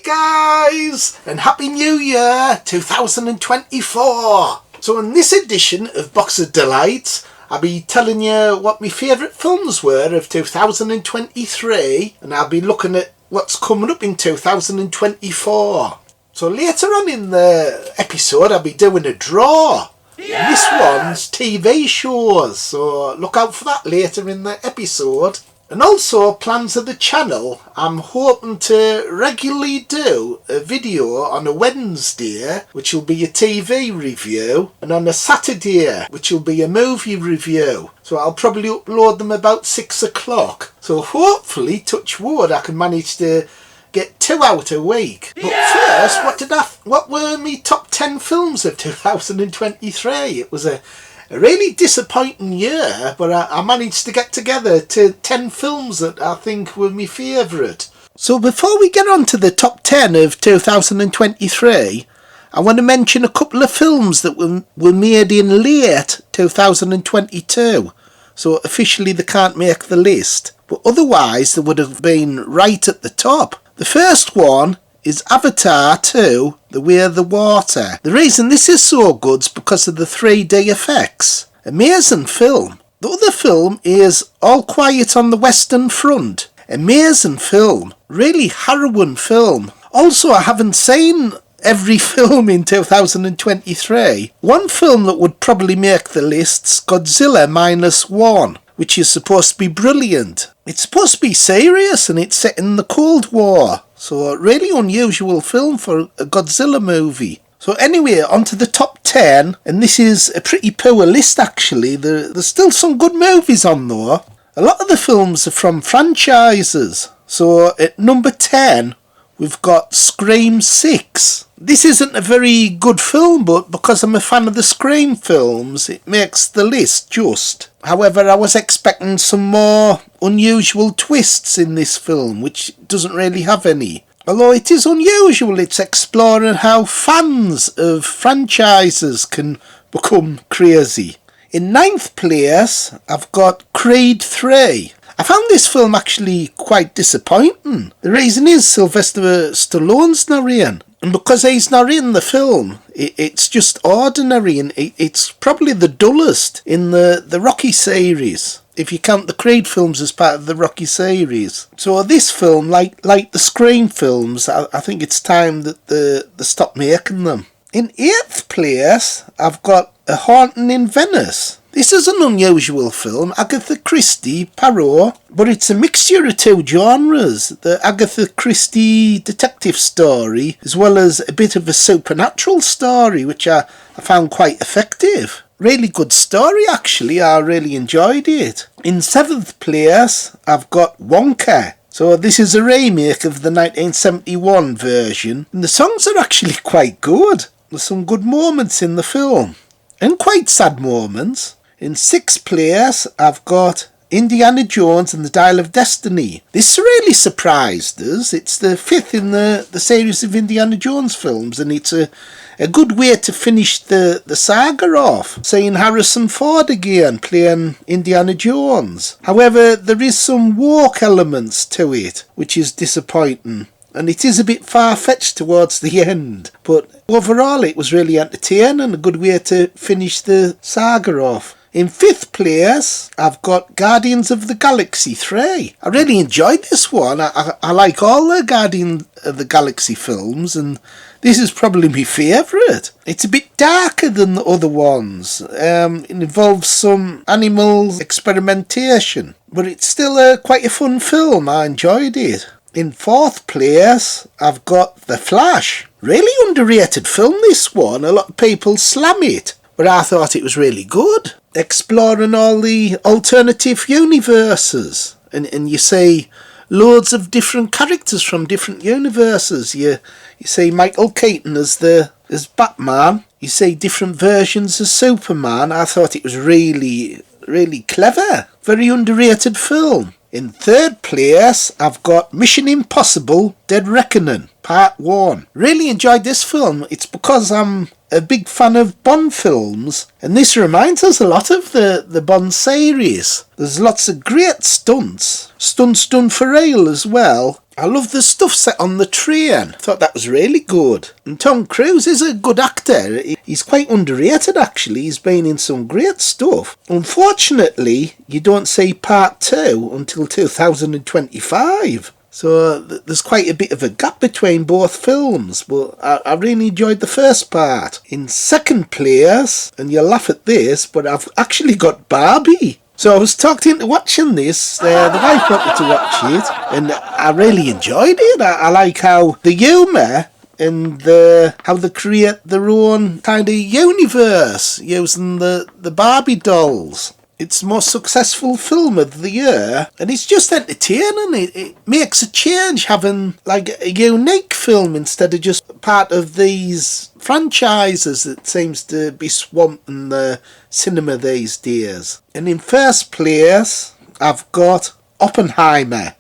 guys, and Happy New Year 2024. So in this edition of Box of Delights, I'll be telling you what my favourite films were of 2023, and I'll be looking at what's coming up in 2024. So later on in the episode I'll be doing a draw. Yeah! And this one's TV shows, so look out for that later in the episode. And also, plans of the channel, I'm hoping to regularly do a video on a Wednesday, which will be a TV review, and on a Saturday, which will be a movie review. So I'll probably upload them about 6 o'clock. So hopefully, touch wood, I can manage to get 2 out a week. But first, what were my top 10 films of 2023? It was a really disappointing year, but I managed to get together to 10 films that I think were my favourite. So before we get on to the top 10 of 2023, I want to mention a couple of films that were made in late 2022. So officially they can't make the list, but otherwise they would have been right at the top. The first one is Avatar 2, The Way of the Water. The reason this is so good is because of the 3D effects. Amazing film. The other film is All Quiet on the Western Front. Amazing film. Really harrowing film. Also, I haven't seen every film in 2023. One film that would probably make the list's Godzilla -1, which is supposed to be brilliant. It's supposed to be serious and it's set in the Cold War. So a really unusual film for a Godzilla movie. So anyway, on to the top 10. And this is a pretty poor list actually. There's still some good movies on though. A lot of the films are from franchises. So at number 10, we've got Scream 6. This isn't a very good film, but because I'm a fan of the Scream films, it makes the list just. However, I was expecting some more unusual twists in this film, which doesn't really have any. Although it is unusual, it's exploring how fans of franchises can become crazy. In 9th place, I've got Creed 3. I found this film actually quite disappointing. The reason is Sylvester Stallone's not in. And because he's not in the film, it's just ordinary, and it's probably the dullest in the Rocky series, if you count the Creed films as part of the Rocky series. So this film, like the Scream films, I think it's time that they stop making them. In 8th place, I've got A Haunting in Venice. This is an unusual film, Agatha Christie, Poirot, but it's a mixture of two genres, the Agatha Christie detective story, as well as a bit of a supernatural story, which I found quite effective. Really good story actually, I really enjoyed it. In 7th place, I've got Wonka. So this is a remake of the 1971 version, and the songs are actually quite good. There's some good moments in the film, and quite sad moments. In 6th place, I've got Indiana Jones and the Dial of Destiny. This really surprised us. It's the 5th in the series of Indiana Jones films, and it's a good way to finish the saga off, seeing Harrison Ford again playing Indiana Jones. However, there is some woke elements to it, which is disappointing. And it is a bit far-fetched towards the end. But overall, it was really entertaining and a good way to finish the saga off. In 5th place, I've got Guardians of the Galaxy 3. I really enjoyed this one. I like all the Guardians of the Galaxy films, and this is probably my favourite. It's a bit darker than the other ones. It involves some animal experimentation, but it's still quite a fun film. I enjoyed it. In 4th place, I've got The Flash. Really underrated film, this one. A lot of people slam it, but I thought it was really good. Exploring all the alternative universes. And you see loads of different characters from different universes. You see Michael Keaton as Batman. You see different versions of Superman. I thought it was really, really clever. Very underrated film. In 3rd place, I've got Mission Impossible Dead Reckoning, Part 1. Really enjoyed this film. It's because I'm a big fan of Bond films, and this reminds us a lot of the Bond series. There's lots of great stunts done for real as well. I love the stuff set on the train. I thought that was really good. And Tom Cruise is a good actor. He's quite underrated actually. He's been in some great stuff. Unfortunately, you don't see part 2 until 2025. So there's quite a bit of a gap between both films, but I really enjoyed the first part. In second place, and you'll laugh at this, but I've actually got Barbie. So I was talked into watching this, the wife wanted to watch it, and I really enjoyed it. I like how the humour and how they create their own kind of universe using the Barbie dolls. It's the most successful film of the year, and it's just entertaining. It makes a change having like a unique film instead of just part of these franchises that seems to be swamping the cinema these days. And in first place, I've got Oppenheimer.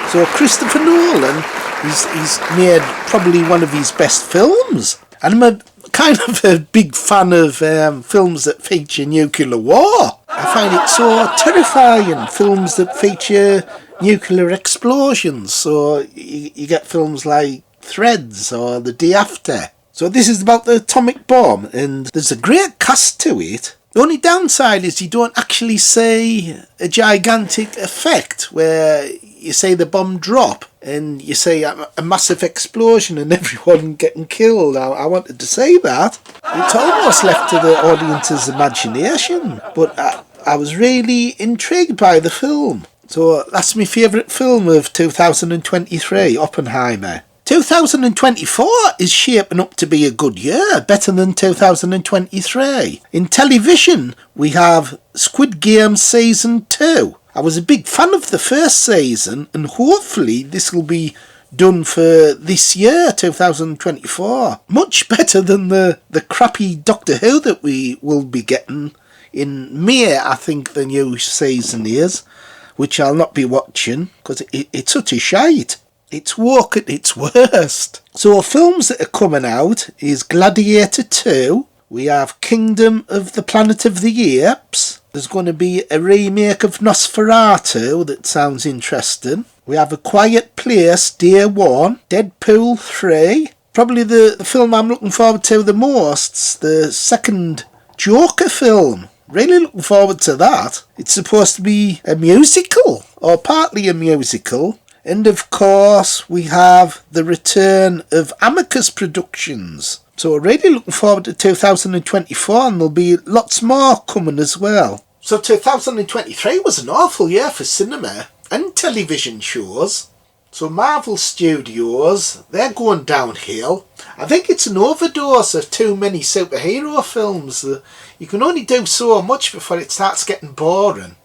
So Christopher Nolan, he's made probably one of his best films, and I'm a kind of a big fan of films that feature nuclear war. I find it so terrifying, films that feature nuclear explosions. So you get films like Threads or The Day After. So this is about the atomic bomb, and there's a great cast to it. The only downside is you don't actually see a gigantic effect where you see the bomb drop and you see a massive explosion and everyone getting killed. I wanted to see that. It's almost left to the audience's imagination, but I was really intrigued by the film. So that's my favourite film of 2023, Oppenheimer. 2024 is shaping up to be a good year, better than 2023. In television, we have Squid Game Season 2. I was a big fan of the first season, and hopefully this will be done for this year, 2024. Much better than the crappy Doctor Who that we will be getting in May, I think the new season is, which I'll not be watching, because it's utter shite. It's woke at its worst. So films that are coming out is Gladiator 2. We have Kingdom of the Planet of the Apes. There's going to be a remake of Nosferatu that sounds interesting. We have A Quiet Place Day 1. Deadpool 3. Probably the film I'm looking forward to the most. The second Joker film. Really looking forward to that. It's supposed to be a musical, or partly a musical. And of course, we have the return of Amicus Productions. So we're really looking forward to 2024, and there'll be lots more coming as well. So 2023 was an awful year for cinema and television shows. So Marvel Studios, they're going downhill. I think it's an overdose of too many superhero films. You can only do so much before it starts getting boring.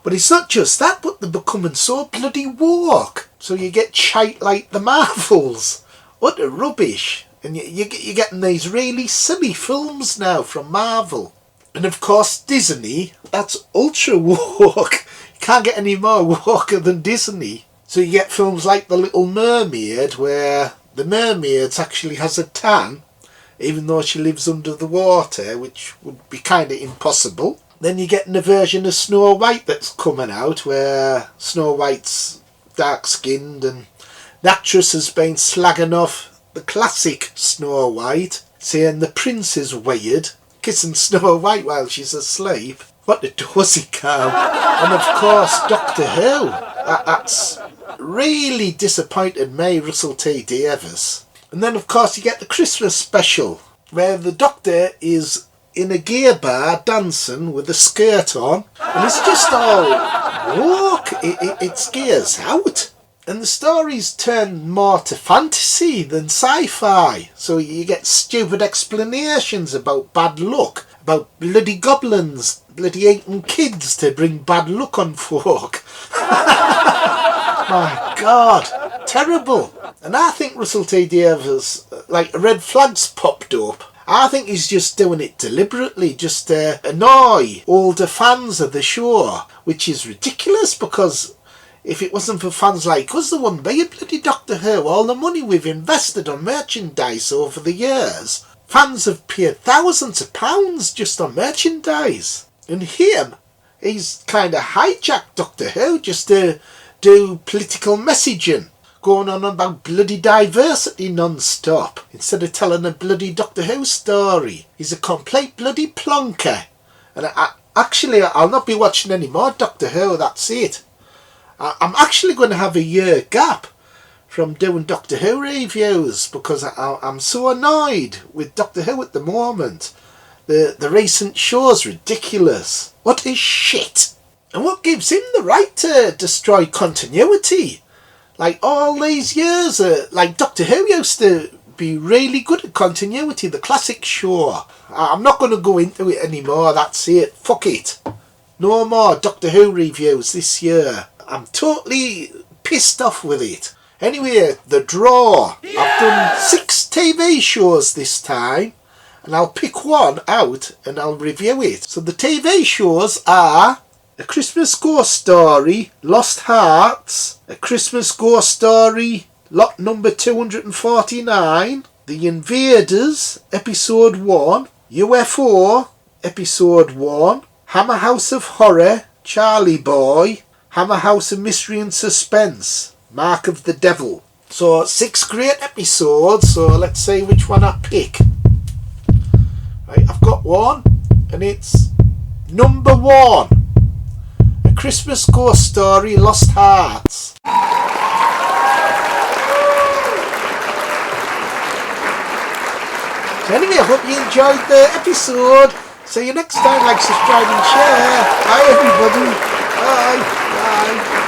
But it's not just that, but they're becoming so bloody woke. So you get shite like the Marvels. Utter rubbish. And you're getting these really silly films now from Marvel. And of course Disney, that's ultra woke. You can't get any more woker than Disney. So you get films like The Little Mermaid, where the mermaid actually has a tan, even though she lives under the water, which would be kind of impossible. Then you're getting a version of Snow White that's coming out, where Snow White's dark-skinned and the actress has been slagging off the classic Snow White, saying the prince is weird, kissing Snow White while she's asleep. What a dozy cow. And of course Doctor Who. That's really disappointed me, Russell T Davies. And then of course you get the Christmas special, where the Doctor is in a gay bar dancing with a skirt on, and it's just all woke. It scares out. And the stories turn more to fantasy than sci-fi, so you get stupid explanations about bad luck, about bloody goblins bloody eating kids to bring bad luck on folk. My God, terrible. And I think Russell T Davies, like, red flags popped up. I think he's just doing it deliberately, just to annoy older fans of the show, which is ridiculous, because if it wasn't for fans like us, there wouldn't be a bloody Doctor Who. All the money we've invested on merchandise over the years. Fans have paid thousands of pounds just on merchandise. And him, He's kind of hijacked Doctor Who just to do political messaging, going on about bloody diversity non-stop, instead of telling a bloody Doctor Who story. He's a complete bloody plonker. And I'll not be watching any more Doctor Who, that's it. I'm actually going to have a year gap from doing Doctor Who reviews because I'm so annoyed with Doctor Who at the moment. The recent show's ridiculous. What is shit? And what gives him the right to destroy continuity? Like all these years, like Doctor Who used to be really good at continuity, the classic show. I'm not going to go into it anymore, that's it. Fuck it. No more Doctor Who reviews this year. I'm totally pissed off with it. Anyway, the draw. Yeah! I've done 6 TV shows this time, and I'll pick one out and I'll review it. So the TV shows are A Christmas Ghost Story, Lost Hearts, A Christmas Ghost Story, lot number 249, The Invaders, episode 1, UFO, episode 1, Hammer House of Horror, Charlie Boy, Hammer House of Mystery and Suspense, Mark of the Devil. So 6 great episodes, so let's see which one I pick. Right, I've got one, and it's number 1, A Christmas Ghost Story, Lost Hearts. So anyway, I hope you enjoyed the episode. See you next time. Like, subscribe and share. Bye everybody. Bye. Bye.